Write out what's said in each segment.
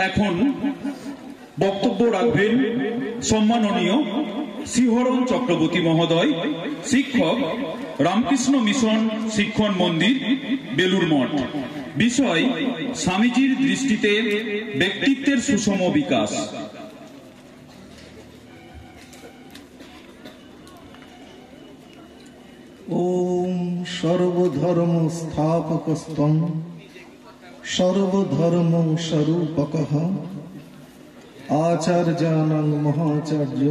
এখন বক্তব্য রাখবেন সম্মাননীয় শ্রীহরণ চক্রবর্তী মহোদয়, শিক্ষক, রামকৃষ্ণ মিশন শিক্ষণ মন্দির, বেলুর মঠ। বিষয় স্বামীজির দৃষ্টিতে ব্যক্তিত্বের সুষম বিকাশ। ওম সর্বধর্ম স্থাপকস্তং সর্বধর্ম স্বরূপকঃ আচার্যানাং মহাচার্য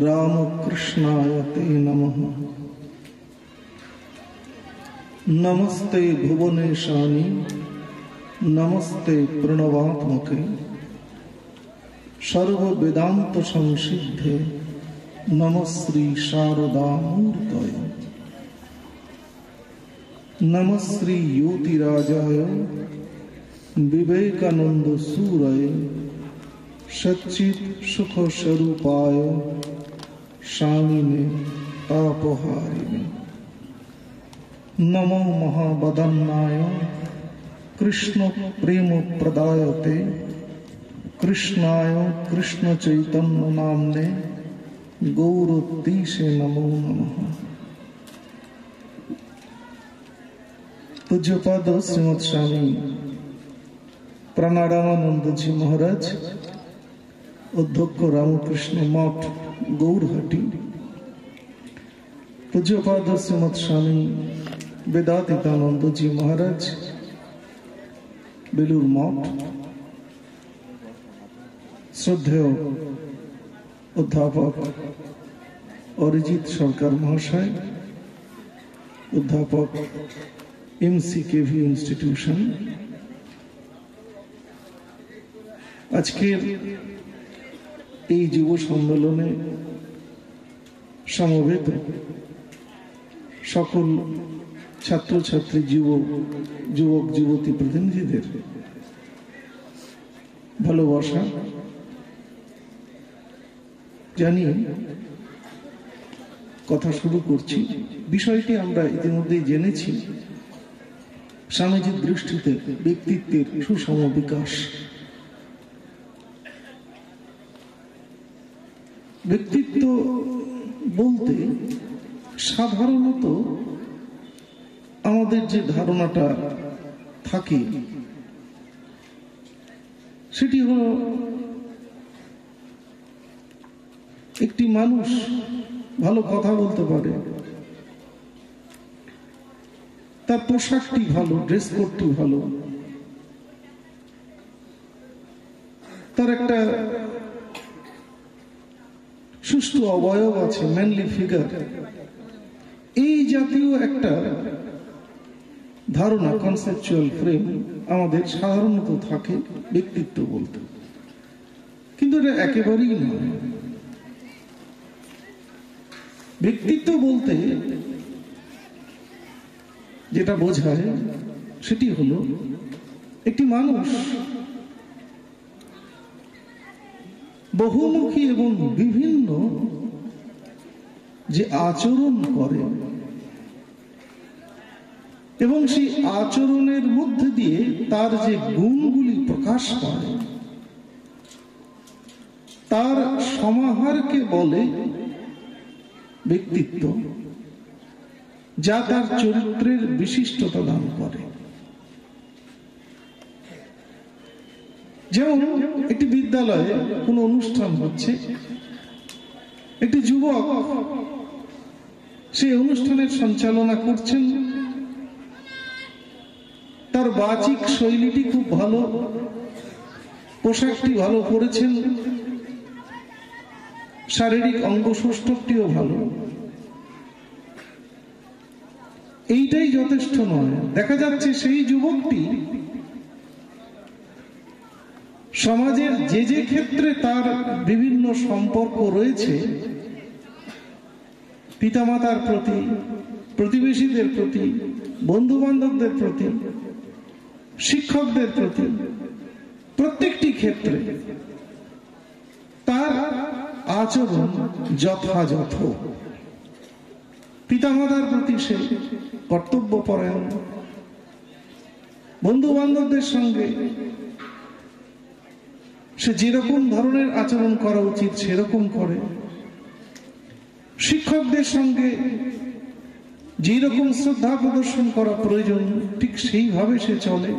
রামকৃষ্ণায় তে নমঃ। নমস্তে ভুবনেশানি নমস্তে প্রণবাত্মকে সর্ববেদান্ত সংসিদ্ধে নমঃ শ্রী শারদামূর্তয়ে নমঃ শ্রী জ্যোতিরাজায় বিবেকানন্দ সুরয়ে সচ্চিৎ সুখ স্বরূপায় স্বামিনে তাপহারিণে নমো মহাবদন্নায় কৃষ্ণ প্রেম প্রদায়তে কৃষ্ণায় কৃষ্ণ চৈতন্য নামনে গৌরতীশে নমো নমঃ। पूज्यपाद श्रीमद स्वामी प्राणारामानंद जी महाराज, अध्यक्ष रामकृष्ण मठ गौरहाटी, पूज्यपाद श्रीमद स्वामी वेदातीतानंद जी महाराज बेलूर मठ, श्रद्धेय अध्यापक अरिजित सरकार महाशय, अध्यापक MCKV इंस्टीट्यूशन, আজকের এই যুব সম্মেলনে সমবেত সকল ছাত্রছাত্রী যুবক যুবতী প্রতিনিধিদের ভালোবাসা জানিয়ে কথা শুরু করছি। বিষয়টি আমরা ইতিমধ্যেই জেনেছি, স্বামীজির দৃষ্টিতে ব্যক্তিত্বের সুষম বিকাশ। ব্যক্তিত্ব বলতে সাধারণত আমাদের যে ধারণাটা থাকে সেটি হল একটি মানুষ ভালো কথা বলতে পারে, তার পোশাকটি ভালো, ড্রেস কোডটি ভালো, তার একটা সুষ্ঠু অবয়ব আছে, ম্যানলি ফিগার, এই জাতীয় একটা ধারণা, কনসেপচুয়াল ফ্রেম আমাদের সাধারণত থাকে ব্যক্তিত্ব বলতে। কিন্তু এটা একেবারেই নয়। ব্যক্তিত্ব বলতে যেটা বোঝায় সেটি হলো একটি মানুষ বহুমুখী এবং বিভিন্ন যে আচরণ করে এবং সেই আচরণের মধ্যে দিয়ে তার যে গুণগুলি প্রকাশ পায় তার সমাহারকে বলে ব্যক্তিত্ব, যা তার চরিত্রের বিশিষ্টতা দান করে। যেমন একটি বিদ্যালয়ে কোন অনুষ্ঠান হচ্ছে, একটি যুবক সেই অনুষ্ঠানের সঞ্চালনা করছেন, তার বাচিক শৈলীটি খুব ভালো, পোশাকটি ভালো পরেছেন, শারীরিক অঙ্গসৌষ্ঠবটিও ভালো। এইটাই যথেষ্ট নয়। দেখা যাচ্ছে সেই যুবকটি সমাজের যে যে ক্ষেত্রে তার বিভিন্ন সম্পর্ক রয়েছে, পিতামাতার প্রতি, প্রতিবেশীদের প্রতি, বন্ধু বান্ধবদের প্রতি, শিক্ষকদের প্রতি, প্রত্যেকটি ক্ষেত্রে তার আচরণ যথাযথ। পিতামাতার প্রতি সে কর্তব্যপরায়ণ, বন্ধু বান্ধবদের সঙ্গে সে যেরকম ধরনের আচরণ করা উচিত সেরকম করে, শিক্ষকদের সঙ্গে যেরকম শ্রদ্ধা প্রদর্শন করা প্রয়োজন ঠিক সেইভাবে সে চলে।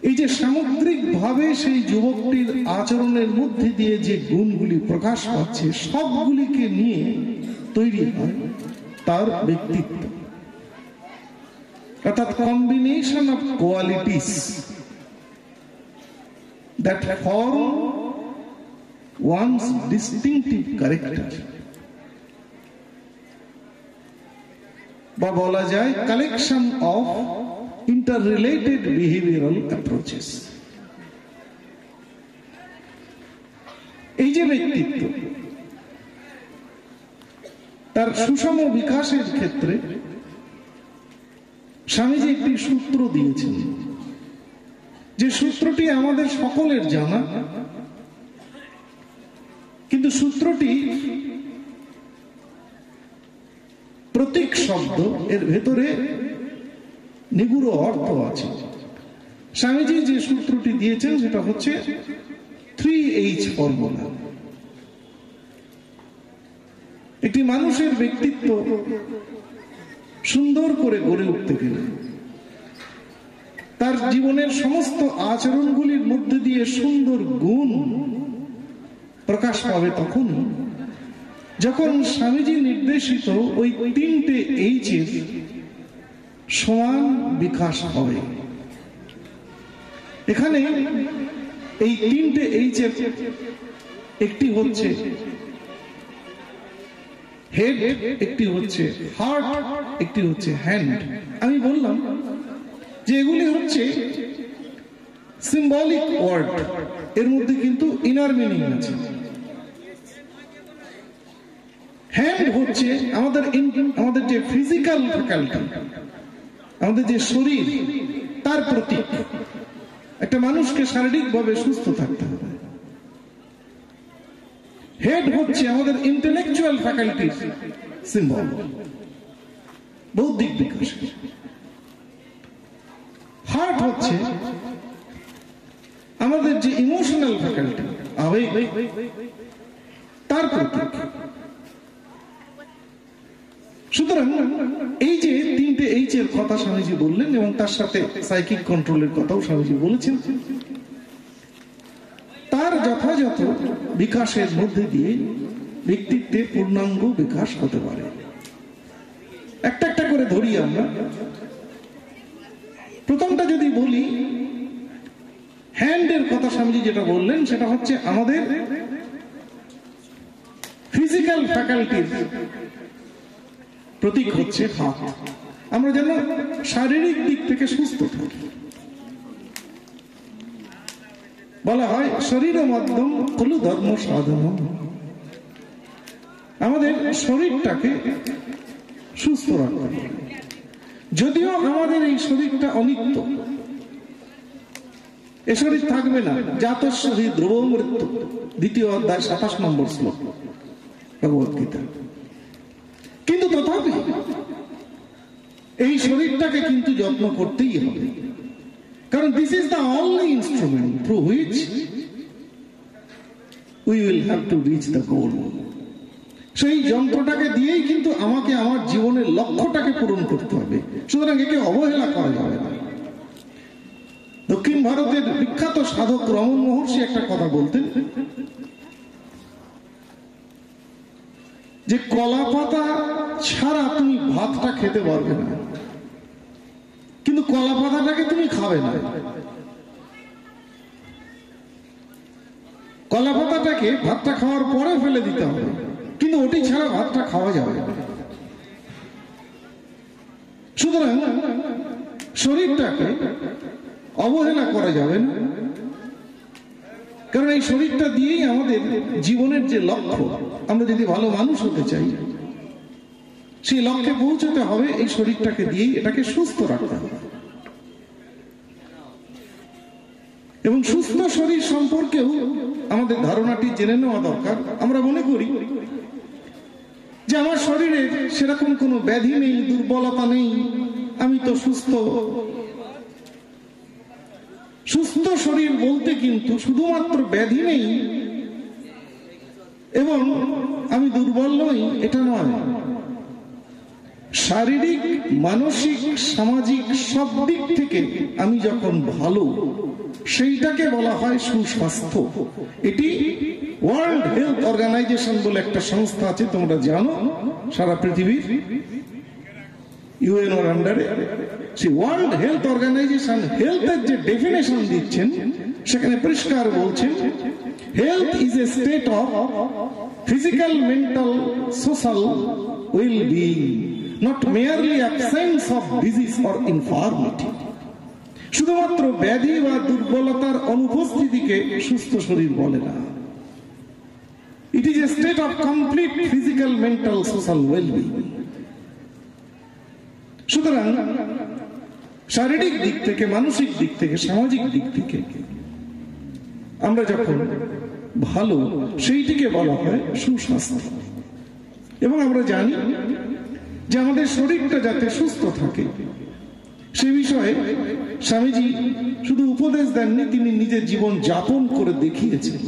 এই যে সামগ্রিকভাবে সেই যুবকটির আচরণের মধ্যে দিয়ে যে গুণগুলি প্রকাশ পাচ্ছে, সবগুলিকে নিয়ে তৈরি হয় তার ব্যক্তিত্ব, অর্থাৎ combination of qualities that form one's distinctive character, বা বলা যায় collection of interrelated behavioral approaches। এই যে ব্যক্তিত্ব, তার সুষম বিকাশের ক্ষেত্রে স্বামীজি একটি সূত্র দিয়েছেন, যে সূত্রটি আমাদের সকলের জানা, কিন্তু সূত্রটি প্রতীক শব্দ, এর ভেতরে নিগুড় অর্থ আছে। স্বামীজি যে সূত্রটি দিয়েছেন সেটা হচ্ছে 3H ফর্মুলা। একটি মানুষের ব্যক্তিত্ব সুন্দর করে গড়ে উঠতে গেলে তার জীবনের সমস্ত আচরণগুলির মধ্যে দিয়ে সুন্দর গুণ প্রকাশ পাবে তখন যখন স্বামীজি নির্দেশিত ওই 3টে H এর সমান বিকাশ হবে। এখানে এই 3টে H এর একটি হচ্ছে হেড, একটি হচ্ছে হার্ট, একটি হচ্ছে হ্যান্ড। আমি বললাম যে এগুলি হচ্ছে সিম্বলিক ওয়ার্ড, এর মধ্যে কিন্তু ইনার মিনিং আছে। হ্যান্ড হচ্ছে আমাদের যে ফিজিক্যাল ফ্যাকাল্টি, আমাদের যে শরীর, তার প্রতীক। একটা মানুষকে শারীরিকভাবে সুস্থ থাকতে হবে। হেড হচ্ছে আমাদের ইন্টেলেকচুয়াল ফ্যাকাল্টির সিম্বল, বৌদ্ধিক বিকাশ। হার্ট হচ্ছে আমাদের যে ইমোশনাল ফ্যাকাল্টি, আবেগ, তার প্রতীক। সুতরাং এই যে 3টে H এর কথা স্বামীজি বললেন এবং তার সাথে সাইকিক কন্ট্রোলের কথাও স্বামীজি বলেছেন, তার যথাযথ বিকাশের মধ্যে দিয়ে ব্যক্তিত্বের পূর্ণাঙ্গ বিকাশ হতে পারে। একটা একটা করে ধরি আমরা। প্রথমটা যদি বলি, হ্যান্ডের কথা স্বামীজি যেটা বললেন সেটা হচ্ছে আমাদের ফিজিক্যাল ফ্যাকাল্টির প্রতীক হচ্ছে হাত। আমরা যেন শারীরিক দিক থেকে সুস্থ থাকি। বলা হয় শরীর মাধ্যম খলু ধর্ম সাধন। আমাদের শরীরটাকে সুস্থ রাখতে হবে। যদিও আমাদের এই শরীরটা অনিত্য, এ শরীর থাকবে না। জাতস্য ধ্রুব মৃত্যু, 2য় অধ্যায় 27 নম্বর শ্লোক ভগবত গীতা। কিন্তু তথাপি এই শরীরটাকে কিন্তু যত্ন করতেই হবে, কারণ this is the only instrument through which we will have to reach the গোল। সেই যন্ত্রটাকে দিয়েই কিন্তু আমাকে আমার জীবনের লক্ষ্যটাকে পূরণ করতে হবে। সুতরাং একে অবহেলা করা যাবে না। দক্ষিণ ভারতের বিখ্যাত সাধক রমন মহর্ষি একটা কথা বলতেন, যে কলা পাতা ছাড়া তুমি ভাতটা খেতে পারবে না, কিন্তু কলা পাতাটাকে তুমি খাবে না। কলা পাতাটাকে ভাতটা খাওয়ার পরে ফেলে দিতে হবে, কিন্তু ওটি ছাড়া ভাতটা খাওয়া যাবে না। সুতরাং শরীরটাকে অবহেলা করা যাবে না, কারণ এই শরীরটা দিয়েই আমাদের জীবনের যে লক্ষ্য, আমরা যদি ভালো মানুষ হতে চাই, সেই লক্ষ্যে পৌঁছতে হবে এই শরীরটাকে দিয়েই। এটাকে সুস্থ রাখতে হবে। এবং সুস্থ শরীর সম্পর্কেও আমাদের ধারণাটি জেনে নেওয়া দরকার। আমরা মনে করি যে আমার শরীরে সেরকম কোনো ব্যাধি নেই, দুর্বলতা নেই, আমি তো সুস্থ। সুস্থ শরীর বলতে কিন্তু শুধুমাত্র ব্যাধি নেই এবং আমি দুর্বল নই এটা নয়, শারীরিক, মানসিক, সামাজিক সব দিক থেকে আমি যখন ভালো, সেইটাকে বলা হয় সুস্বাস্থ্য। এটি ওয়ার্ল্ড হেলথ অর্গানাইজেশন বলে একটা সংস্থা আছে, তোমরা জানো, সারা পৃথিবীর ইউএনওর আন্ডারে। সেই ওয়ার্ল্ড হেলথ অর্গানাইজেশন হেলথের যে ডেফিনেশন দিচ্ছেন সেখানে পরিষ্কার বলছেন, health is a state of physical, mental, social well being, not merely absence of disease or infirmity. শুধুমাত্র ব্যাধি বা দুর্বলতার অনুপস্থিতিকে সুস্থ শরীর বলে না। It is a state of complete physical, mental, social well being. সুতরাং শারীরিক দিক থেকে, মানসিক দিক থেকে, সামাজিক দিক থেকে আমরা যখন ভালো, সেইটিকে বলা হয় সুস্বাস্থ্য। এবং আমরা জানি যে আমাদের শরীরটা যাতে সুস্থ থাকে সে বিষয়ে স্বামীজি শুধু উপদেশ দেননি, তিনি নিজের জীবন যাপন করে দেখিয়েছেন।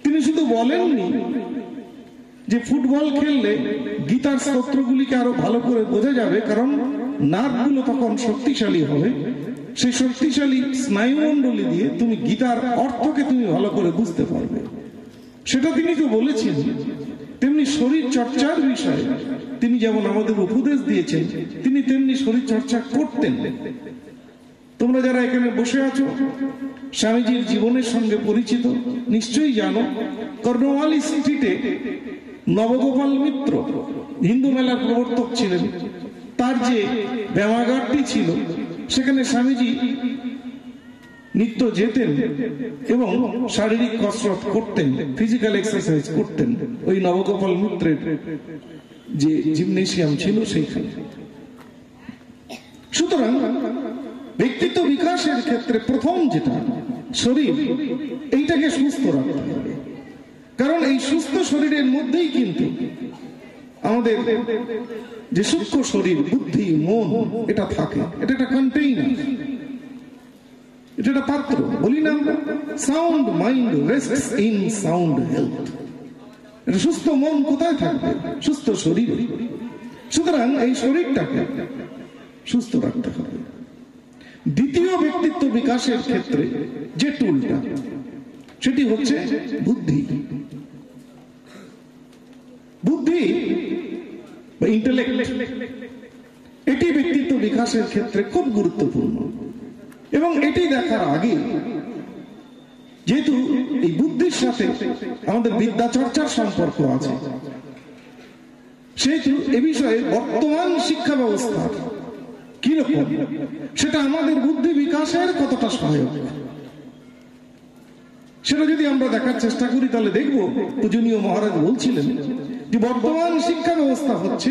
তিনি শুধু বলেননি যে ফুটবল খেললে গীতার স্তোত্রগুলিকে আরো ভালো করে বোঝা যাবে, কারণ নার্ভগুলো তখন শক্তিশালী হবে, সেই শক্তিশালী স্নায়ুমণ্ডলী দিয়ে তুমি গীতার অর্থকে তুমি ভালো করে বুঝতে পারবে, সেটা তিনি তো বলেছেন। তেমনি শরীর চর্চার বিষয়ে তিনি যেমন আমাদের উপদেশ দিয়েছেন, তিনি তেমনি শরীর চর্চা করতেন। তোমরা যারা এখানে বসে আছো স্বামীজির জীবনের সঙ্গে পরিচিত, নিশ্চয়ই জানো কর্নওয়ালিস স্ট্রিটে নবগোপাল মিত্র হিন্দু মেলার প্রবর্তক ছিলেন, তার যে ব্যায়ামাগারটি ছিল সেখানে স্বামীজি নিত্য যেতেন এবং শারীরিক কসরত করতেন, ফিজিক্যাল এক্সারসাইজ করতেন ওই নবগোপাল মিত্রের যে জিমনেশিয়াম ছিল সেইখানে। সুতরাং ব্যক্তিত্ব বিকাশের ক্ষেত্রে প্রথম যেটা শরীর, এইটাকে সুস্থ রাখতে হবে, কারণ এই সুস্থ শরীরের মধ্যেই কিন্তু আমাদের যে সূক্ষ্ম শরীর, বুদ্ধি, মন, এটা থাকে। এটা একটা কন্টেইনার, এটা একটা পাত্র। বলি না আমরা, sound mind রেস্টস in sound health. এটা সুস্থ মন কোথায় থাকবে? সুস্থ শরীর। সুতরাং এই শরীরটাকে সুস্থ রাখতে হবে। দ্বিতীয় ব্যক্তিত্ব বিকাশের ক্ষেত্রে যে টুলটা, সেটি হচ্ছে বুদ্ধি। বুদ্ধি বা ইন্টেলেক্ট, এটি ব্যক্তিত্ব বিকাশের ক্ষেত্রে খুব গুরুত্বপূর্ণ। এবং এটি দেখার আগে, যেহেতু এই বুদ্ধির সাথে আমাদের বিদ্যা চর্চার সম্পর্ক আছে, সেহেতু এ বিষয়ে বর্তমান শিক্ষা ব্যবস্থা কিরকম, সেটা আমাদের বুদ্ধি বিকাশের কতটা সহায়ক, সেটা যদি আমরা দেখার চেষ্টা করি তাহলে দেখব পূজনীয় মহারাজ বলছিলেন যে বর্তমান শিক্ষা ব্যবস্থা হচ্ছে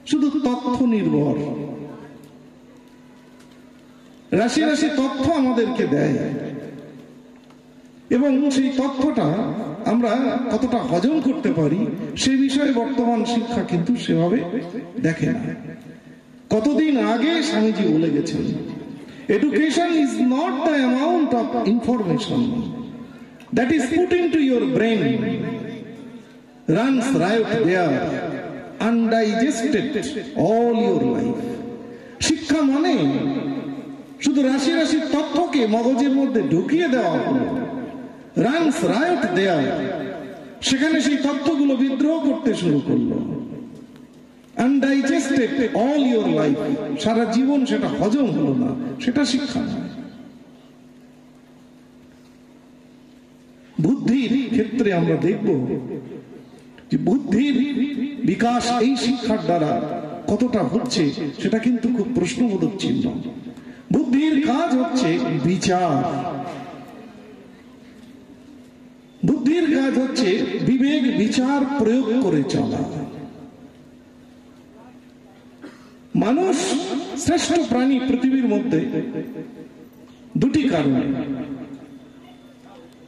শুধু তথ্য নির্ভর। রাশি রাশি তথ্য আমাদেরকে দেয় এবং সেই তথ্যটা আমরা কতটা হজম করতে পারি সে বিষয়ে বর্তমান শিক্ষা কিন্তু সেভাবে দেখে না। কতদিন আগে স্বামীজি বলে গেছেন, education is not the amount of information that is put into your brain, runs riot there, undigested all your life. শিক্ষা মানে শুধু রাশি রাশি তথ্যকে মগজের মধ্যে ঢুকিয়ে দেওয়া হলো, runs riot there, সেখানে সেই তথ্যগুলো বিদ্রোহ করতে শুরু করলো, undigested all your life, সারা জীবন সেটা হজম হলো না, সেটা শিক্ষা নয়। বুদ্ধির ক্ষেত্রে আমরা দেখব যে বুদ্ধির বিকাশ এই শিক্ষার দ্বারা কতটা হচ্ছে সেটা কিন্তু খুব প্রশ্নবোধক চিহ্ন। বুদ্ধির কাজ হচ্ছে বিচার, বুদ্ধির কাজ হচ্ছে বিবেক বিচার প্রয়োগ করে চলা। মানুষ শ্রেষ্ঠ প্রাণী পৃথিবীর মধ্যে দুটি কারণে।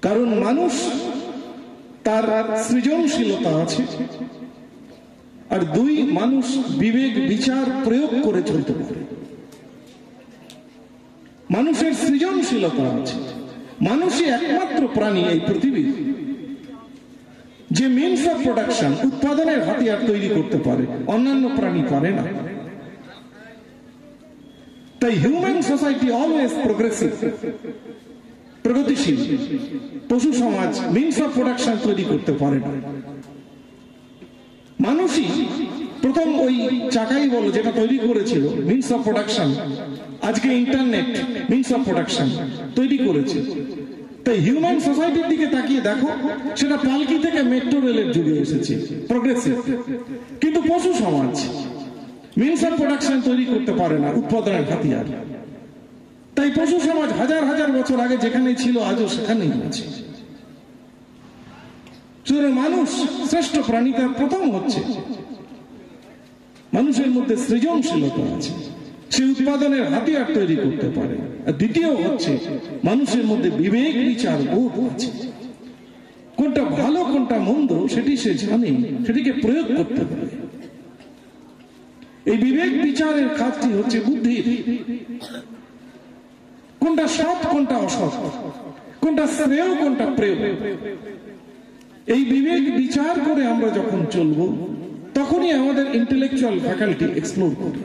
কারণ মানুষ তার সৃজনশীলতা আছে, আর দুই, মানুষ বিবেক বিচার প্রয়োগ করে চলতে পারে। মানুষের সৃজনশীলতা আছে। মানুষই একমাত্র প্রাণী এই পৃথিবীর যে মিনস অফ প্রোডাকশন, উৎপাদনের হাতিয়ার তৈরি করতে পারে, অন্যান্য প্রাণী পারে না। তাই হিউম্যান সোসাইটি অলওয়েজ প্রোগ্রেসিভ, প্রগতিশীল। পশু সমাজ মিনস অফ প্রোডাকশন তৈরি করতে পারে না। মানুষই প্রথম ওই চাকাই বলো যেটা তৈরি করেছিল মিনস অফ প্রোডাকশন, আজকে ইন্টারনেট মিনস অফ প্রোডাকশন তৈরি করেছে। তাই হিউম্যান সোসাইটির দিকে তাকিয়ে দেখো, সেটা পালকি থেকে মেট্রো রেলের যুগে এসেছে, প্রোগ্রেসিভ। কিন্তু পশু সমাজ মিনস অফ প্রোডাকশন তৈরি করতে পারে না, উৎপাদনের হাতিয়ার। তাই পশু সমাজ হাজার হাজার বছর আগে যেখানে ছিল আজও সেখানেই আছে। সুতরাং মানুষ শ্রেষ্ঠ প্রাণী, তার প্রথম হচ্ছে মানুষের মধ্যে সৃজনশীলতা আছে, সে উৎপাদনের হাতিয়ার তৈরি করতে পারে। আর দ্বিতীয় হচ্ছে মানুষের মধ্যে বিবেক বিচার বোধ আছে, কোনটা ভালো কোনটা মন্দ সেটি সে জানে, সেটিকে প্রয়োগ করতে পারে। এই বিবেক বিচারের কাজটি হচ্ছে বুদ্ধির। কোনটা সৎ কোনটা অসৎ, কোনটা শ্রেয় কোনটা প্রেয়, এই বিবেক বিচার করে আমরা যখন চলবো তখনই আমাদের ইন্টেলেকচুয়াল ফ্যাকাল্টি এক্সপ্লোর করে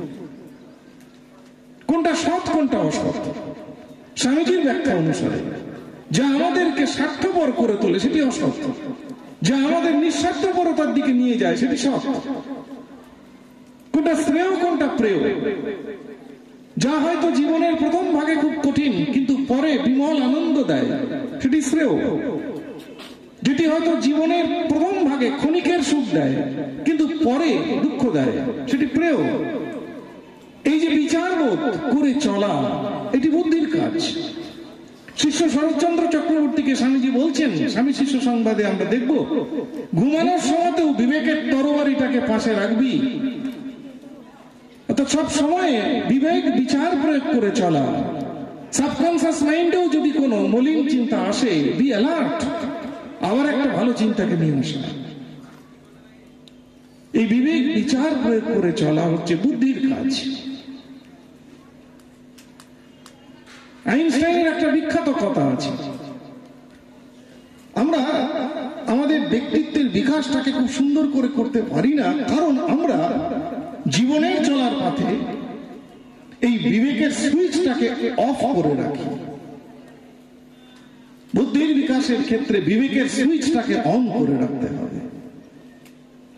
কোনটা সৎ কোনটা অসৎ। স্বামীজির ব্যাখ্যা অনুসারে যা আমাদেরকে স্বার্থপর করে তোলে সেটি অসৎ, যা আমাদের নিঃস্বার্থপরতার দিকে নিয়ে যায় সেটি সৎ। কোনটা শ্রেয় কোনটা প্রেয়, যা হয়তো জীবনের প্রথম ভাগে খুব কঠিন কিন্তু পরে বিমল আনন্দ দেয় সেটি শ্রেয়। যেটি হয়তো জীবনের প্রথম ভাগে ক্ষণিকের সুখ দেয় কিন্তু পরে দুঃখ দেয় সেটি প্রেয়। এই যে বিচারবোধ করে চলা, এটি বুদ্ধির কাজ। শিষ্য শরৎচন্দ্র চক্রবর্তীকে স্বামীজি বলছেন, স্বামী শিষ্য সংবাদে আমরা দেখব, ঘুমানোর সময়তেও বিবেকের তরবারিটাকে পাশে রাখবি। অর্থাৎ সব সময় বিবেক বিচার প্রয়োগ করে চলা। সাবকনসিয়াস মাইন্ডেও যদি কোনো মলিন চিন্তা আসে, বি অ্যালার্ট, আবার একটা ভালো চিন্তাকে নিয়ে আসা। এই বিবেক বিচার প্রয়োগ করে চলা হচ্ছে বুদ্ধির কাজ। আইনস্টাইনের একটা বিখ্যাত কথা আছে, আমরা আমাদের ব্যক্তিত্বের বিকাশটাকে খুব সুন্দর করে করতে পারি না, কারণ আমরা জীবনের চলার পথে এই বিবেকের সুইচটাকে অফ করে রাখি। বুদ্ধির বিকাশের ক্ষেত্রে বিবেকের সুইচটাকে অন করে রাখতে হবে।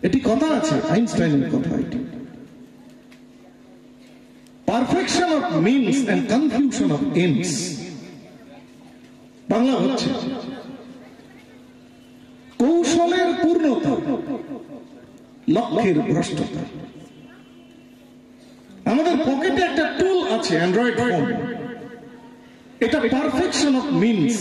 এটি কথা আছে, আইনস্টাইনের কথা। এটি perfection of means and confusion of ends, Bangla হচ্ছে কৌশলের পূর্ণতা, লক্ষ্যের ভ্রষ্টতা। আমাদের পকেটে একটা টুল আছে, অ্যান্ড্রয়েড ফোন, এটা পারফেকশন অফ মিনস।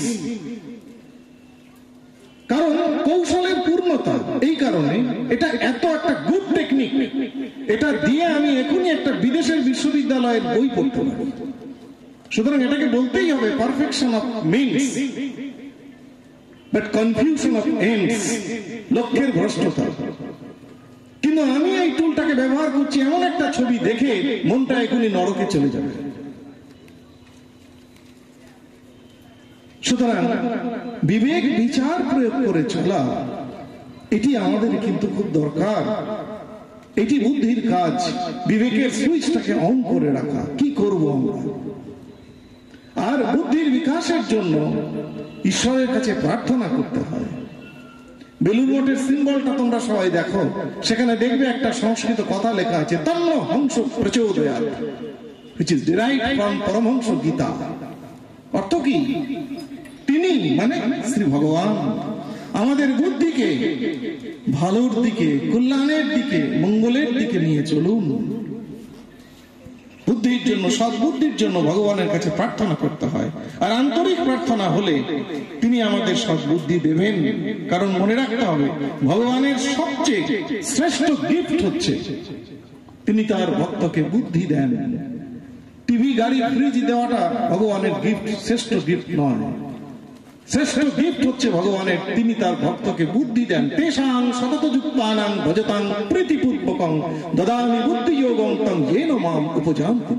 কারণ কৌশলের পূর্ণতা, এই কারণে এটা এত একটা গুড টেকনিক, এটা দিয়ে আমি এখনই একটা বিদেশের বিশ্ববিদ্যালয়ের বই পড়তে পারি। সুতরাং এটাকে বলতেই হবে perfection of means but confusion of ends, লক্ষ্যের ভ্রষ্টতা। কিন্তু আমি এই টুলটাকে ব্যবহার করছি এমন একটা ছবি দেখে মনটা এখনই নরকে চলে যাবে। সুতরাং বিবেক বিচার প্রয়োগ করে চলা, এটি আমাদের কিন্তু খুব দরকার। এটি বুদ্ধির কাজ, বিবেকের সুইচটাকে অন করে রাখা। কি করব আমরা? আর বুদ্ধির বিকাশের জন্য ঈশ্বরের কাছে প্রার্থনা করতে হয়। বেলুড় মঠের সিম্বলটা তোমরা সবাই দেখো, সেখানে দেখবে একটা সংস্কৃত কথা লেখা আছে, তন্ন Hansa প্রচোদয়াৎ, which is derived from Paramahamsa Gita. অর্থ কি? তিনি মানে শ্রী ভগবান আমাদের বুদ্ধিকে ভালোর দিকে, কল্যাণের দিকে, মঙ্গলের দিকে নিয়ে চলুন। বুদ্ধির জন্য, সদ্বুদ্ধির জন্য ভগবানের কাছে প্রার্থনা করতে হয়। আর আন্তরিক প্রার্থনা হলে তিনি আমাদের সদ্বুদ্ধি দেবেন। কারণ মনে রাখতে হবে, ভগবানের সবচেয়ে শ্রেষ্ঠ গিফট হচ্ছে তিনি তার ভক্তকে বুদ্ধি দেন। টিভি, গাড়ি, ফ্রিজ দেওয়াটা ভগবানের গিফট, শ্রেষ্ঠ গিফট নয়। শ্রেষ্ঠ গিফট হচ্ছে ভগবানের, তিনি তার ভক্তকে বুদ্ধি দেন। তেষাং সততযুক্তানাং ভজতাং প্রীতিপূর্বকং দদামি বুদ্ধিযোগং তং येन মাম উপযান্তি।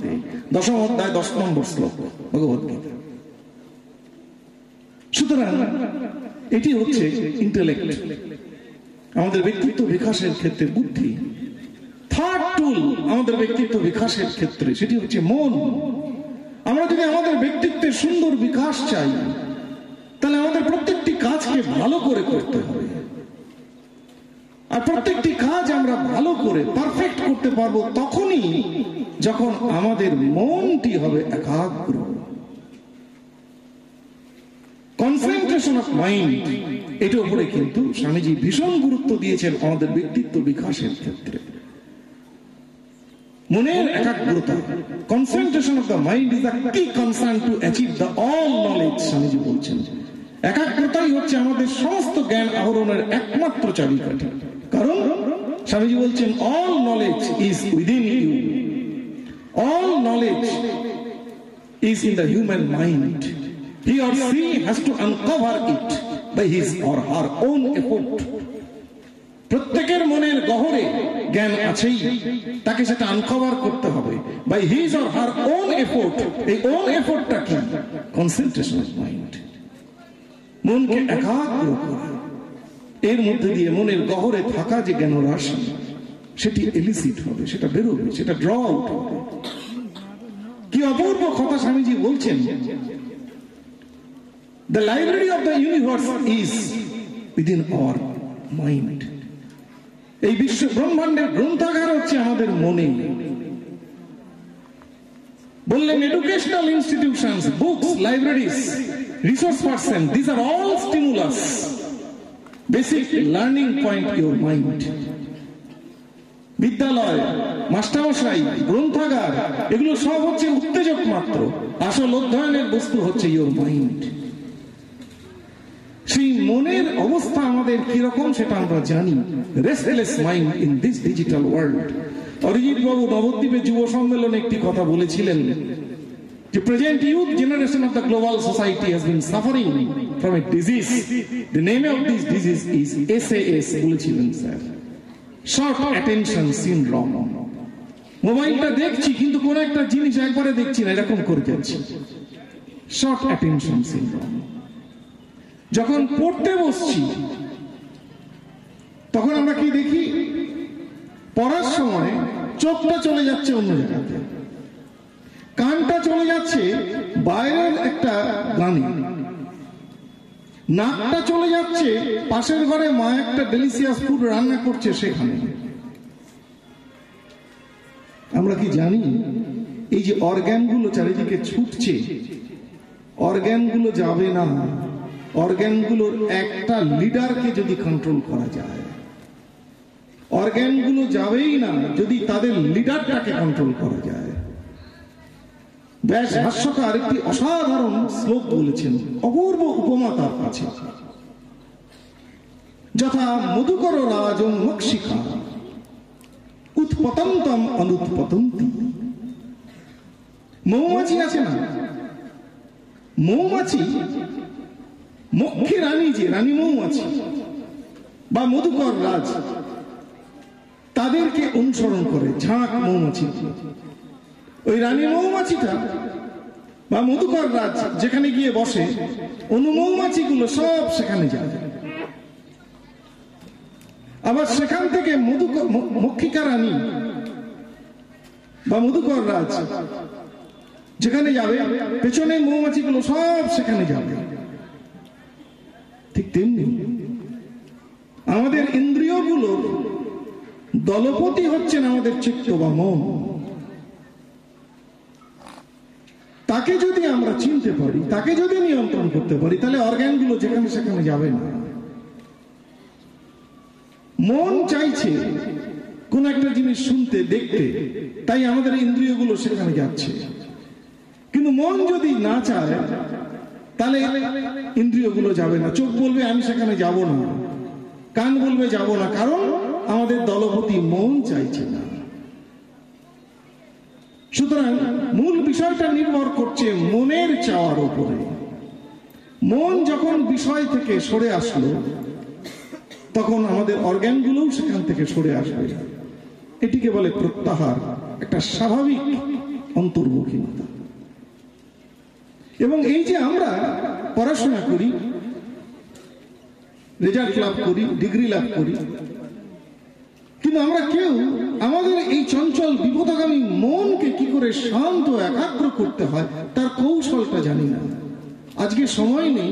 10ম অধ্যায় 10 নম্বর শ্লোক ভগবদ্গীতা। সুতরাং এটি হচ্ছে ইন্টেলেক্ট, আমাদের ব্যক্তিত্ব বিকাশের ক্ষেত্রে বুদ্ধি। থার্ড টুল আমাদের ব্যক্তিত্ব বিকাশের ক্ষেত্রে, সেটি হচ্ছে মন। আমরা যদি আমাদের ব্যক্তিত্বের সুন্দর বিকাশ চাই, তাহলে আমাদের প্রত্যেকটি কাজকে ভালো করে করতে হবে। আর প্রত্যেকটি কাজ আমরা ভালো করে পারফেক্ট করতে পারবো তখনই যখন আমাদের মনটি হবে একাগ্র। কনসেন্ট্রেশন অফ মাইন্ড, এটার উপরে কিন্তু স্বামীজি ভীষণ গুরুত্ব দিয়েছেন আমাদের ব্যক্তিত্ব বিকাশের ক্ষেত্রে। মনের একাগ্রতা, concentration of the mind is the key concern to achieve the all knowledge. Swamiji বলছেন একাগ্রতাই হচ্ছে আমাদের সমস্ত জ্ঞান আহরণের একমাত্র চাবিকাঠি। কারণ স্বামীজি বলছেন all knowledge is within you, all knowledge is in the human mind. He or she has to uncover it by his or her own effort. প্রত্যেকের মনের গহরে জ্ঞান আছেই, তাকে সেটা আনকভার করতে হবে by his or her own effort. এই own এফোর্টটা কি? কনসেন্ট্রেশন অফ মাইন্ড, মনকে একাগ্র করা। এর মধ্যে দিয়ে মনের গহরে থাকা যে জ্ঞান রাশি, সেটি এলিসিট হবে, সেটা বেরোবে, সেটা ড্র আউট হবে। কি অপূর্ব কথা স্বামীজি বলছেন, the library of the universe is within our mind. এই বিশ্ব ব্রহ্মাণ্ডের গ্রন্থাগার হচ্ছে আমাদের মনে। বললেন educational institutions, books, libraries, resource person, this are all stimulus, basic learning point your mind. বিদ্যালয়, মাস্টারমশাই, গ্রন্থাগার, এগুলো সব হচ্ছে উত্তেজক মাত্র। আসল অধ্যয়নের বস্তু হচ্ছে ইউর মাইন্ড। সেই মনের অবস্থা আমাদের কিরকম সেটা আমরা জানি। Restless mind in this digital world. Arijit বাবু নবদ্বীপে যুব সম্মেলনে একটি কথা বলেছিলেন যে present youth generation of the global society has been suffering from a disease. The name of this disease is SAS বলেছিলেন স্যার, শর্ট অ্যাটেনশন সিনড্রোম। মোবাইলটা দেখছি কিন্তু কোন একটা জিনিস একবারে দেখছি না, এরকম করে যাচ্ছি, শর্ট অ্যাটেনশন সিনড্রোম। যখন পড়তে বসছি তখন আমরা কি দেখি, পড়ার সময় চোখটা চলে যাচ্ছে অন্য জায়গাতে, কানটা চলে যাচ্ছে বাইরের একটা গানে, নাকটা চলে যাচ্ছে পাশের ঘরে মা একটা ডেলিসিয়াস ফুড রান্না করছে সেখানে। আমরা কি জানি এই যে অর্গ্যানগুলো চারিদিকে ছুটছে, অর্গ্যানগুলো যাবে না। অর্গ্যানগুলোর একটা লিডারকে যদি কন্ট্রোল করা যায়, অর্গ্যানগুলো যাবেই না যদি তাদের লিডারটাকে কন্ট্রোল করা যায়। ব্যাস ভাষ্যকার একটি অসাধারণ শ্লোক বলেছেন, অপূর্ব উপমা তার কাছে। যথা মধুকর রাজং মক্ষিকা উৎপতন্তম অনুৎপতন্তি। মৌমাছি আছে না, মৌমাছি মক্ষী রানী, যে রানী মৌমাছি বা মধুকর রাজ, তাদেরকে অনুসরণ করে ঝাঁক মৌমাছি। ওই রানী মৌমাছিটা বা মধুকর রাজ যেখানে গিয়ে বসে, অনু মৌমাছিগুলো সব সেখানে যায়। আবার সেখান থেকে মক্ষিকা রানী বা মধুকর রাজ যেখানে যাবে, পেছনে মৌমাছিগুলো সব সেখানে যাবে। ঠিক তেমনি আমাদের ইন্দ্রিয়গুলোর দলপতি হচ্ছেন আমাদের চিত্ত বা মন। তাকে যদি আমরা চিনতে পারি, তাকে যদি নিয়ন্ত্রণ করতে পারি, তাহলে অর্গানগুলো যেখানে সেখানে যাবে না। মন চাইছে কোন একটা জিনিস শুনতে, দেখতে, তাই আমাদের ইন্দ্রিয়গুলো সেখানে যাচ্ছে। কিন্তু মন যদি না চায় তাহলে ইন্দ্রিয়গুলো যাবে না। চোখ বলবে আমি সেখানে যাব না, কান বলবে যাব না, কারণ আমাদের দলপতি মন চাইছে না। সুতরাং মূল বিষয়টা নির্ভর করছে মনের চাওয়ার উপরে। মন যখন বিষয় থেকে সরে আসলো তখন আমাদের অর্গানগুলোও সেখান থেকে সরে আসবে। এটিকে বলে প্রত্যাহার, একটা স্বাভাবিক অন্তর্মুখীতা। এবং এই যে আমরা পড়াশোনা করি, রেজাল্ট লাভ করি, ডিগ্রি লাভ করি, কিন্তু আমরা কেউ আমাদের এই চঞ্চল বিপদগামী মনকে কি করে শান্ত একাগ্র করতে হয় তার কৌশলটা জানি না। আজকে সময় নেই,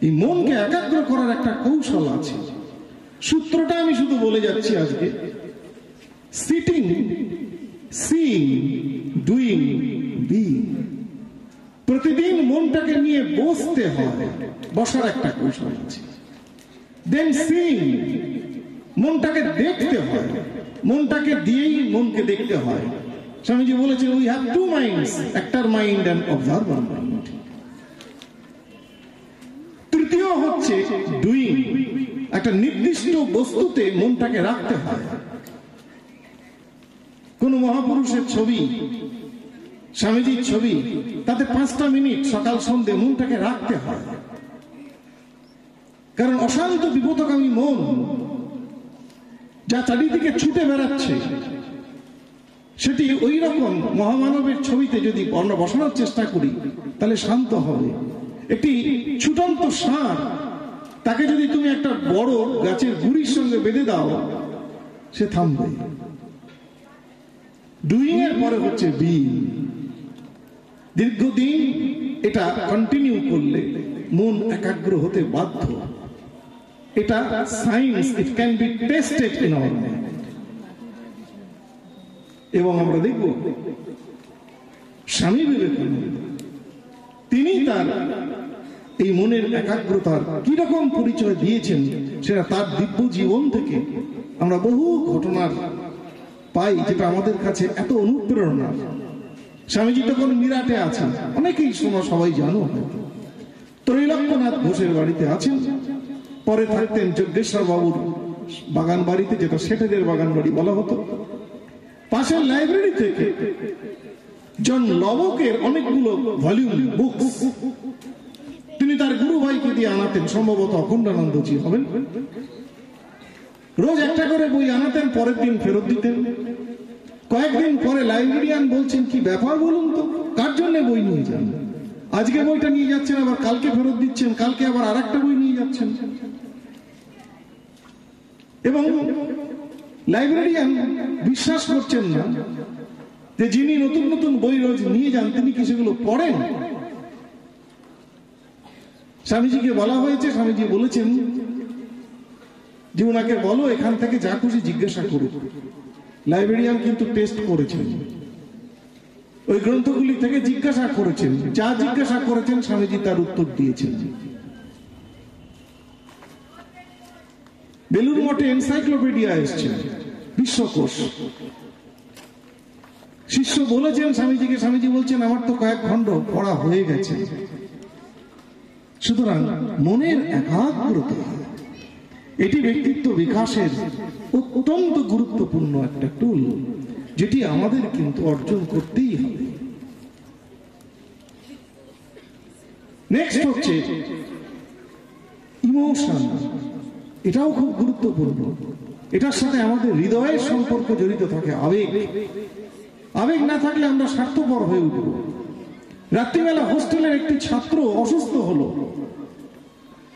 এই মনকে একাগ্র করার একটা কৌশল আছে। সূত্রটা আমি শুধু বলে যাচ্ছি আজকে। Sitting, seeing, doing, being. প্রতিদিন মনটাকে নিয়ে বসতে হয়, বসার একটা কৌশল আছে। দেন সিইং, মনটাকে দেখতে হয়, মনটাকে দিয়েই মনকে দেখতে হয়। স্বামীজি বলেছেন we have to minds, actor mind and observer mind. তৃতীয় হচ্ছে ডুইং, একটা নির্দিষ্ট বস্তুতে মনটাকে রাখতে হয়। কোন মহাপুরুষের ছবি, স্বামীজির ছবি, তাতে 5টা মিনিট সকাল সন্ধ্যে মনটাকে রাখতে হয়। কারণ অশান্ত বিপদগামী মন যা চারিদিকে ছুটে বেড়াচ্ছে, সেটি ওই রকম মহামানবের ছবিতে যদি আমরা বসানোর চেষ্টা করি তাহলে শান্ত হবে। একটি ছুটন্ত ষাঁড়, তাকে যদি তুমি একটা বড় গাছের গুড়ির সঙ্গে বেঁধে দাও, সে থামবে। ডুইং এর পরে হচ্ছে বিইং। দীর্ঘদিন এটা কন্টিনিউ করলে মন একাগ্র হতে বাধ্য। এটা science, it can be tested in our mind. এবং আমরা দেখব স্বামী বিবেকানন্দ তিনি তার এই মনের একাগ্রতার কিরকম পরিচয় দিয়েছেন সেটা তার দিব্য জীবন থেকে আমরা বহু ঘটনার পাই, যেটা আমাদের কাছে এত অনুপ্রেরণা। স্বামীজি তখন মিরাটে আছেন, অনেকেই সবাই জানো, ত্রৈলোক্যনাথ ঘোষের বাড়িতে আছেন। পরে থাকতেন যজ্ঞেশ্বর বাবুর বাগান বাড়িতে, যেটা শেঠেদের বাগান বাড়ি বলা হতো। পাশের লাইব্রেরি থেকে জন লবকের অনেকগুলো ভলিউম বুকস তিনি তার গুরু ভাইকে দিয়ে আনাতেন, সম্ভবত অখণ্ডানন্দজি হবেন। রোজ একটা করে বই আনাতেন, পরের দিন ফেরত দিতেন। কয়েকদিন পরে লাইব্রেরিয়ান বলছেন কি ব্যাপার বলুন তো, কার জন্য বই নিয়ে যান? আজকে বইটা নিয়ে যাচ্ছেন, আবার কালকে ফেরত দিচ্ছেন, কালকে আবার আরেকটা বই নিয়ে যাচ্ছেন। এবং লাইব্রেরিয়ান বিশ্বাস করছেন না যে যিনি নতুন নতুন বই রোজ নিয়ে যান তিনি কি সেগুলো পড়েন। স্বামীজিকে বলা হয়েছে, স্বামীজি বলেছেন যে ওনাকে বলো এখান থেকে যা খুশি জিজ্ঞাসা করুক। লাইব্রেরিয়ান কিন্তু টেস্ট করেছেন, ওই গ্রন্থগুলি থেকে জিজ্ঞাসা করেছেন, যা জিজ্ঞাসা করেছেন স্বামীজি তার উত্তর দিয়েছেন। বেলুর মঠে এনসাইক্লোপিডিয়া এসছে, বিশ্বকোষ। শিষ্য বলেছেন স্বামীজিকে, স্বামীজি বলছেন আমার তো কয়েক খণ্ড পড়া হয়ে গেছে। সুতরাং মনের একাগ্রতা এটি ব্যক্তিত্ব বিকাশের অত্যন্ত গুরুত্বপূর্ণ একটা টুল, যেটি আমাদের কিন্তু অর্জন করতেই হবে। নেক্সট হচ্ছে ইমোশন। এটাও খুব গুরুত্বপূর্ণ। এটার সাথে আমাদের হৃদয়ের সম্পর্ক জড়িত থাকে, আবেগ। আবেগ না থাকলে আমরা স্বার্থপর হয়ে উঠব। রাত্রিবেলা হোস্টেলের একটি ছাত্র অসুস্থ হলো,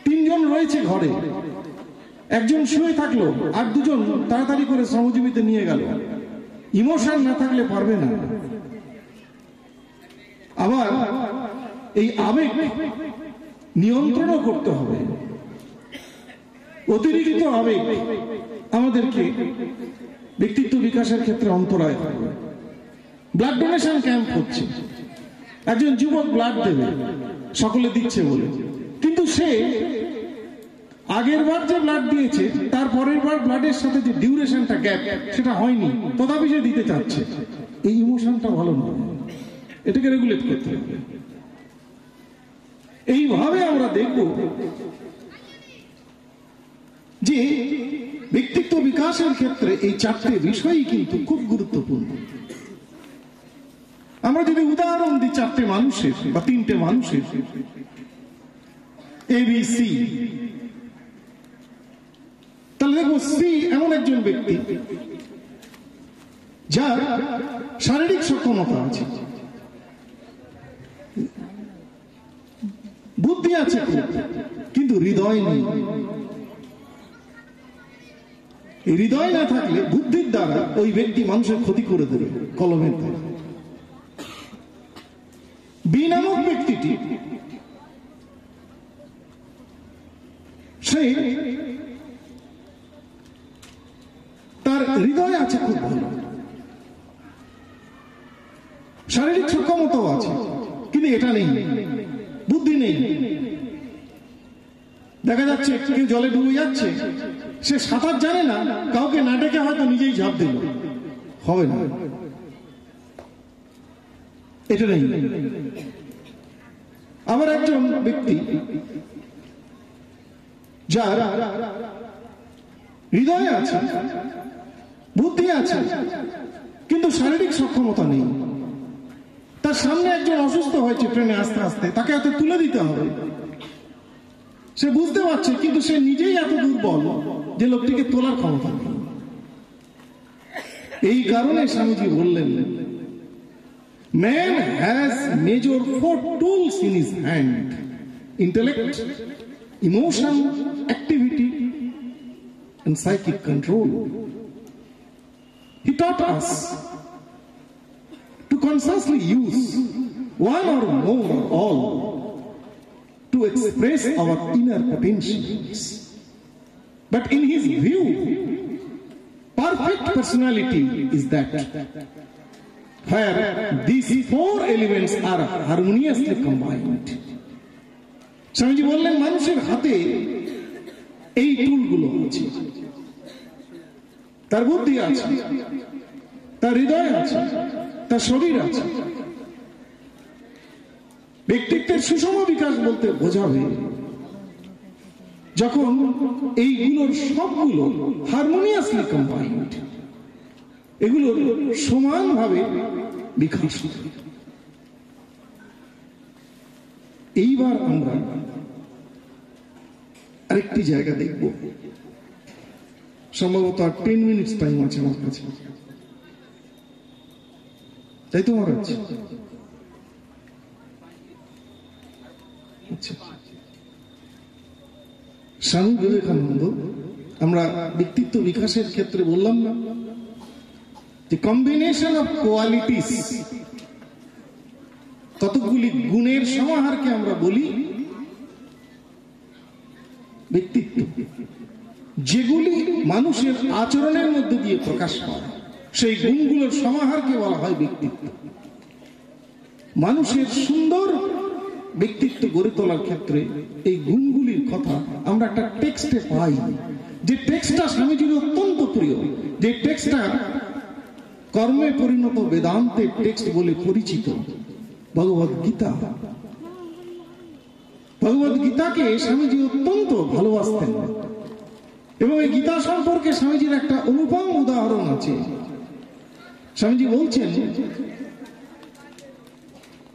3 জন রয়েছে ঘরে, একজন শুয়ে থাকলো আর 2 জন তাড়াতাড়ি করে শ্রমজীবীতে নিয়ে গেল। ইমোশন না থাকলে পারবে না। আবার এই আবেগ নিয়ন্ত্রণও করতে হবে। অতিরিক্ত আবেগ আমাদেরকে ব্যক্তিত্ব বিকাশের ক্ষেত্রে অন্তরায় হয়। ব্লাড ডোনেশন ক্যাম্প হচ্ছে, একজন যুবক ব্লাড দেবে, সকলে দিচ্ছে বলে, কিন্তু সে আগের বার যে ব্লাড দিয়েছে তার পরের বার ব্লাডের সাথে যে ডিউরেশনটা গ্যাপ সেটা হয়নি, তথাপি সে দিতে চাচ্ছে। এই ইমোশনটা ভালো নয়, এটাকে রেগুলেট করতে হবে। এইভাবে আমরা দেখব যে ব্যক্তিত্ব বিকাশের ক্ষেত্রে এই 4টে বিষয়ই কিন্তু খুব গুরুত্বপূর্ণ। আমরা যদি উদাহরণ দিই 4টে মানুষের বা 3টে মানুষের, ABC। তাহলে দেখো সি এমন একজন ব্যক্তি যার শারীরিক সক্ষমতা আছে, বুদ্ধি আছে কিন্তু হৃদয় নেই। হৃদয় না থাকলে বুদ্ধির দ্বারা ওই ব্যক্তি মানুষের ক্ষতি করে দেবে কলমের দ্বারা। বি নামক ব্যক্তিটি সে তার হৃদয় আছে খুব ভালো, শারীরিক সক্ষমতাও আছে কিন্তু এটা নেই, বুদ্ধি নেই। দেখা যাচ্ছে কেউ জলে ডুবে যাচ্ছে, সে সাঁতার জানে না, কাউকে না ডেকে হয়তো নিজেই ঝাঁপ দিল, হবে না, এটা নেই। আবার একজন ব্যক্তি যার হৃদয় আছে, বুদ্ধি আছে কিন্তু শারীরিক সক্ষমতা নেই। তার সামনে একজন অসুস্থ হয়েছে ট্রেনে আস্তে আস্তে, তাকে এত তুলে দিতে হবে, সে বুঝতে পারছে কিন্তু সে নিজেই এত দুর্বল যে লোকটিকে তোলার ক্ষমতা নেই। এই কারণে স্বামীজি বললেন, man has major 4 tools in his hand: intellect, emotion, activity and psychic control. He taught us to consciously use one or more or all to express our inner potentials. But in his view, perfect personality is that where these 4 elements are harmoniously combined. Swamiji বললেন, মানুষের হাতে এই টুলগুলো আছে, তার বুদ্ধি আছে, তার হৃদয় আছে, তার শরীর আছে। ব্যক্তিত্বের সুষম বিকাশ বলতে বোঝাবে যখন এইগুলোর সবগুলো হারমোনিয়াসলি কম্বাইন্ড, এগুলোর সমানভাবে বিকাশ। এইবার আমরা আরেকটি জায়গা দেখব, সম্ভবত আর 10 মিনিটস টাইম আছে আমার কাছে, তাই তো মহারাজ? আচ্ছা, স্বামী বিবেকানন্দ, আমরা ব্যক্তিত্ব বিকাশের ক্ষেত্রে বললাম না যে কম্বিনেশন অফ কোয়ালিটিস, কতগুলি গুণের সমাহারকে আমরা বলি ব্যক্তিত্ব, যেগুলি মানুষের আচরণের মধ্যে দিয়ে প্রকাশ পায়, সেই গুণগুলোর সমাহারকে বলা হয় ব্যক্তিত্ব। মানুষের সুন্দর ব্যক্তিত্ব গড়ে তোলার ক্ষেত্রে এই গুণগুলির কথা আমরা একটা টেক্সটে পাই, যে টেক্সটটা স্বামীজির অত্যন্ত প্রিয়, যে টেক্সটটা কর্মে পরিণত বেদান্তের টেক্সট বলে পরিচিত, ভগবদ গীতা। ভগবদ গীতাকে স্বামীজি অত্যন্ত ভালোবাসতেন এবং এই গীতা সম্পর্কে স্বামীজির একটা অনুপম উদাহরণ আছে। স্বামীজি বলছেন,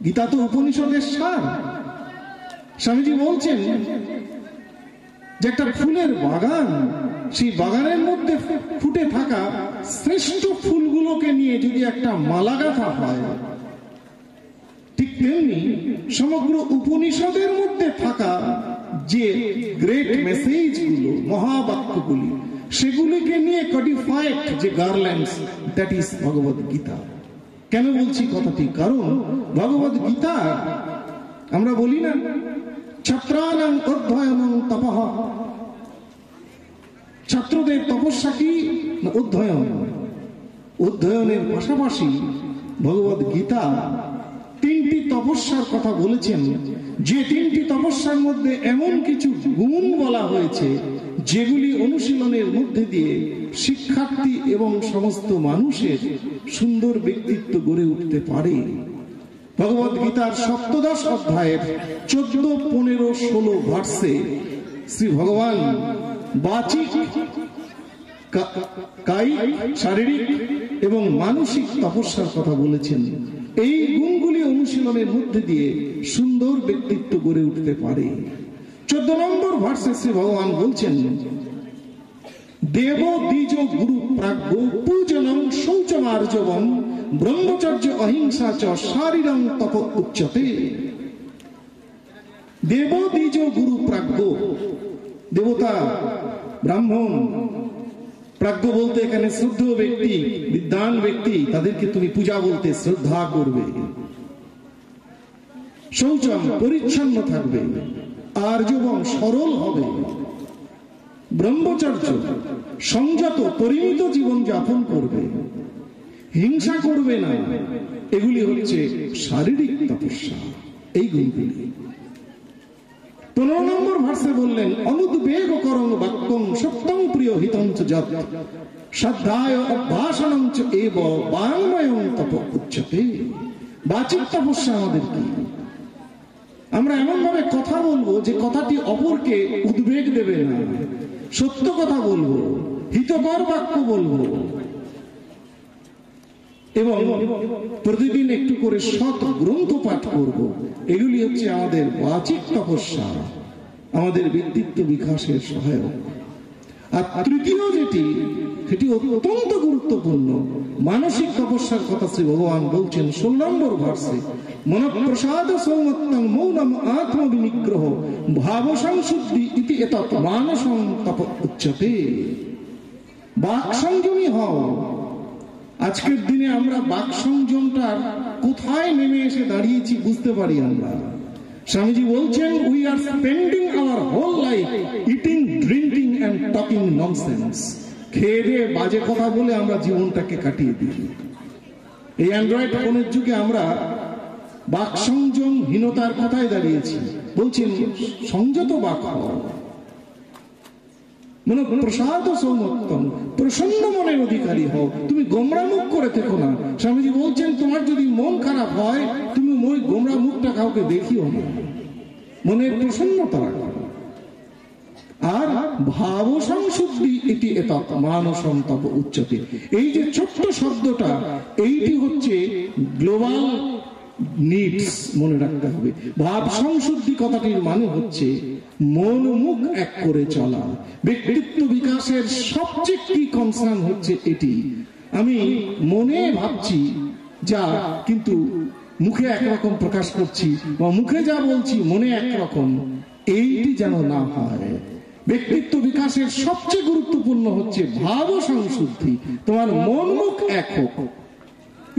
গীতা তো উপনিষদের সার। স্বামীজি বলছেন যে একটা ফুলের বাগান, সেই বাগানের মধ্যে ফুটে থাকা শ্রেষ্ঠ ফুলগুলোকে নিয়ে যদি একটা মালা গাঁথা হয়, ঠিক তেমনি সমগ্র উপনিষদের মধ্যে থাকা যে গ্রেট মেসেজগুলো, মহাবাক্যগুলি, সেগুলিকে নিয়ে কডিফাইড যে গার্ল্যান্ডস, দ্যাট ইজ ভগবদ গীতা। কেন বলছি কথাটি? কারণ ভগবদ গীতা আমরা বলি না, ছাত্রানাং অধ্যয়নং তপঃ, ছাত্রদের তপস্যা কি? অধ্যয়ন। অধ্যয়নের পাশাপাশি ভগবদ গীতা 3টি তপস্যার কথা বলেছেন, যে 3টি তপস্যার মধ্যে এমন কিছু গুণ বলা হয়েছে যেগুলি অনুশীলনের মধ্যে দিয়ে শিক্ষার্থী এবং সমস্ত মানুষের সুন্দর ব্যক্তিত্ব গড়ে উঠতে পারে। ভগবদ গীতার সপ্তদশ অধ্যায়ের 14, 15, 16 ভার্সে শ্রী ভগবান বাচিক, কায়িক, শারীরিক এবং মানসিক তপস্যার কথা বলেছেন। এই গুণগুলি অনুশীলনের মধ্যে দিয়ে সুন্দর ব্যক্তিত্ব গড়ে উঠতে পারে। 14 নম্বর ভার্সে শ্রী ভগবান বলছেন, দেব দ্বিজ গুরু প্রাজ্ঞ পূজনং শৌচমার্জবম ব্রহ্মচর্য অহিংসা চ শারীরং তপ উচ্যতে। দেব দ্বিজ গুরু প্রাজ্ঞ, দেবতা, ব্রাহ্মণ। প্রাজ্ঞ বলতে এখানে শ্রদ্ধেয় ব্যক্তি, বিদ্বান ব্যক্তি, তাদেরকে তুমি পূজা বলতে শ্রদ্ধা করবে। শৌচম পরিচ্ছন্ন থাকবে, আর্জবম সরল হবে, ব্রহ্মচর্য সংযত পরিমিত জীবন যাপন করবে, হিংসা করবে না। এগুলি হচ্ছে শারীরিক তপস্যা। এই গুণগুলি 15 নম্বর ভার্সে বললেন, অনুদ্বেগ করং বাক্যং সত্যং প্রিয় হিতঞ্চ যৎ শ্রদ্ধায় অভ্যাসনং চ এব বাঙ্ময়ং তপ উচ্যতে। বাচিক তপস্যা আমাদের কি? আমরা এমন ভাবে কথা বলবো যে কথাটি অপরকে উদ্বেগ দেবে না, সত্য কথা বলবো, হিতকর বাক্য বলবো, এবং প্রতিদিন একটু করে সৎ গ্রন্থ পাঠ করব। এগুলি হচ্ছে আমাদের বাচিক তপস্যা, আমাদের ব্যক্তিত্ব বিকাশের সহায়ক। আর তৃতীয় যেটি, সেটি অত্যন্ত গুরুত্বপূর্ণ, মানসিক তপস্যার কথা শ্রী ভগবান বলছেন 16 নম্বর ভার্সে, মনঃপ্রসাদ সৌমত্তং মৌনম আত্মবিনিগ্রহ ভাব সংশুদ্ধি ইতি এতৎ মানসং তপ উচ্যতে। বাক সংযমী হও। আজকের দিনে আমরা বাক সংযমটার কোথায় নেমে এসে দাঁড়িয়েছি বুঝতে পারি আমরা। স্বামীজি বলছেন, we are spending our whole life eating, drinking and talking nonsense. খেয়ে দিয়ে বাজে কথা বলে আমরা জীবনটাকে কাটিয়ে দিই। এই অ্যান্ড্রয়েড ফোনের যুগে আমরা বাক সংযমহীনতার কথায় দাঁড়িয়েছি। বলছেন সংযত বাক হও, প্রসাদ সৌমত্তম, প্রসন্ন মনের অধিকারী হও। তুমি গোমরা মুখ করে থেকো না। স্বামীজি বলছেন, তোমার যদি মন খারাপ হয়, তুমি ওই গোমরা মুখটা কাউকে দেখিও না, মনের প্রসন্নতা রাখো। আর ভাব সংশুদ্ধি এটি এতৎ মানসং তপ উচ্যতে। এই যে ছোট্ট শব্দটা, এইটি হচ্ছে গ্লোবাল নিডস, মনে রাখতে হবে। ভাব সংশুদ্ধি কথাটির মানে হচ্ছে মন মুখ এক করে চলা। ব্যক্তিত্ব বিকাশের সবচেয়ে কি কনসার্ন হচ্ছে এটি, আমি মনে ভাবছি যা, কিন্তু মুখে একরকম প্রকাশ করছি, বা মুখে যা বলছি মনে একরকম, এইটি যেন না হয়। ব্যক্তিত্ব বিকাশের সবচেয়ে গুরুত্বপূর্ণ হচ্ছে ভাব সংশুদ্ধি। তোমার মন মুখ এক হোক।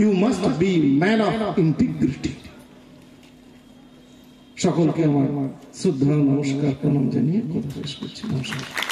You must be man of integrity. সকলকে আমার শ্রদ্ধা নমস্কার প্রণাম জানিয়ে কথা শেষ করছি। নমস্কার।